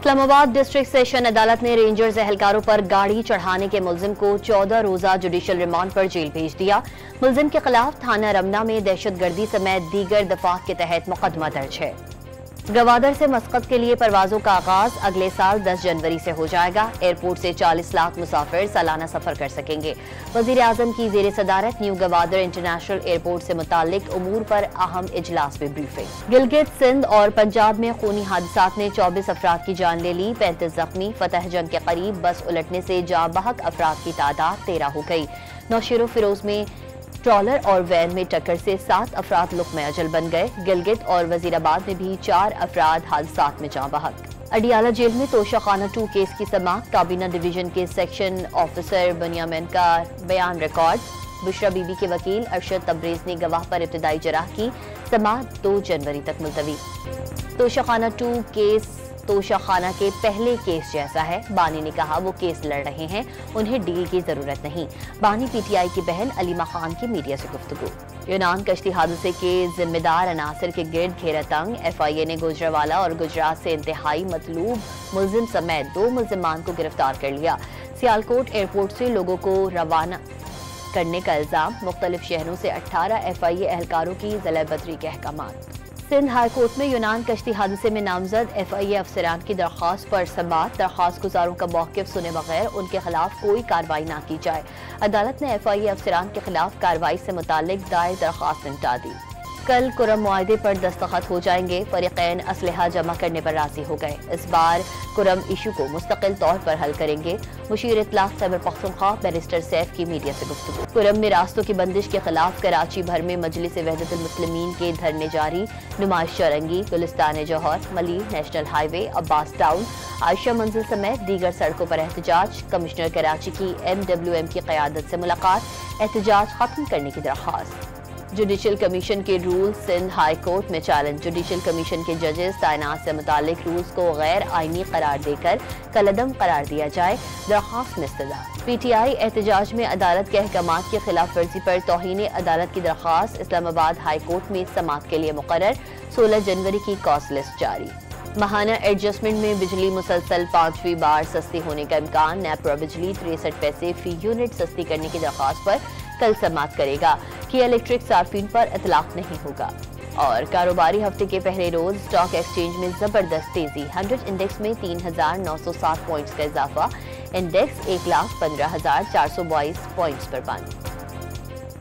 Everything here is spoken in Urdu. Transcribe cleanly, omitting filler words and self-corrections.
اسلام آباد ڈسٹرکٹ سیشن عدالت نے رینجرز اہلکاروں پر گاڑی چڑھانے کے ملزم کو 14 روزہ جوڈیشل ریمانڈ پر جیل بھیج دیا۔ ملزم کے خلاف تھانہ رمنا میں دہشت گردی سمیت دیگر دفعات کے تحت مقدمہ درج ہے۔ گوادر سے مسقط کے لیے پروازوں کا آغاز اگلے سال 10 جنوری سے ہو جائے گا۔ ایئرپورٹ سے 40 لاکھ مسافر سالانہ سفر کر سکیں گے۔ وزیر اعظم کی زیر صدارت نیو گوادر انٹرنیشنل ایئرپورٹ سے متعلق امور پر اہم اجلاس میں بریفنگ۔ گلگت، سندھ اور پنجاب میں خونی حادثات نے 24 افراد کی جان لے لی، 35 زخمی۔ فتح جنگ کے قریب بس الٹنے سے جاں بحق افراد کی تعداد 13 ہو گئی۔ نوشیرو فیروز میں ٹرالر اور وین میں ٹکر سے 7 افراد لقمہ اجل بن گئے۔ گلگت اور وزیر آباد میں بھی 4 افراد حادثات میں جاں بحق۔ اڈیالہ جیل میں توشہ خانہ 2 کیس کی سماعت، کابینہ ڈویژن کے سیکشن آفیسر بنیامین کا بیان ریکارڈ۔ بشرا بی بی کے وکیل ارشد تبریز نے گواہ پر ابتدائی جرح کی، سماعت 2 جنوری تک ملتوی۔ توشہ خانہ 2 کیس توشہ خانہ کے پہلے کیس جیسا ہے، بانی نے کہا وہ کیس لڑ رہے ہیں، انہیں ڈیل کی ضرورت نہیں۔ بانی پی ٹی آئی کی بہن علیمہ خان کی میڈیا سے گفتگو۔ یونان کشتی حادثے کے ذمہ دار عناصر کے گرد گھیرا تنگ، ایف آئی اے نے گوجرانوالہ اور گجرات سے انتہائی مطلوب ملزم سمیت 2 ملزمان کو گرفتار کر لیا۔ سیالکوٹ ایئرپورٹ سے لوگوں کو روانہ کرنے کا الزام، مختلف شہروں سے 18 ایف آئی اے اہلکاروں کی ضلع بدری کے احکامات۔ سندھ ہائی کورٹ میں یونان کشتی حادثے میں نامزد ایف آئی اے افسران کی درخواست پر سماعت، درخواست گزاروں کا موقف سنے بغیر ان کے خلاف کوئی کارروائی نہ کی جائے۔ عدالت نے ایف آئی اے افسران کے خلاف کارروائی سے متعلق دائر درخواست نمٹا دی۔ کل کرم معاہدے پر دستخط ہو جائیں گے، فریقین اسلحہ جمع کرنے پر راضی ہو گئے۔ اس بار کرم ایشو کو مستقل طور پر حل کریں گے۔ مشیر اطلاق خیبر پختونخوا بیرسٹر سیف کی میڈیا سے گفتگو۔ کرم میں راستوں کی بندش کے خلاف کراچی بھر میں مجلس وحدت المسلمین کے دھرنے جاری، نمائش چرنگی، گلستان جوہر، ملیر، نیشنل ہائی وے، عباس ٹاؤن، عائشہ منزل سمیت دیگر سڑکوں پر احتجاج۔ کمشنر کراچی کی MWM کی قیادت سے ملاقات، احتجاج ختم کرنے کی درخواست۔ جوڈیشل کمیشن کے رول سندھ ہائی کورٹ میں چیلنج، جوڈیشل کمیشن کے ججز تعینات سے متعلق رولز کو غیر آئینی قرار دے کر کالعدم قرار دیا جائے، درخواست مسترد۔ پی ٹی آئی احتجاج میں عدالت کے احکامات کی خلاف ورزی پر توہین عدالت کی درخواست اسلام آباد ہائی کورٹ میں سماعت کے لیے مقرر، 16 جنوری کی کاسٹ لسٹ جاری۔ ماہانہ ایڈجسٹمنٹ میں بجلی مسلسل 5ویں بار سستی ہونے کا امکان، نیپرا بجلی 63 پیسے فی یونٹ سستی کرنے کی درخواست پر کل سماعت کرے گا، کیا الیکٹرک صارفین پر اطلاق نہیں ہوگا۔ اور کاروباری ہفتے کے پہلے روز اسٹاک ایکسچینج میں زبردست تیزی، 100 انڈیکس میں 3907 پوائنٹس کا اضافہ، انڈیکس 1,15,422 پوائنٹس پر بند۔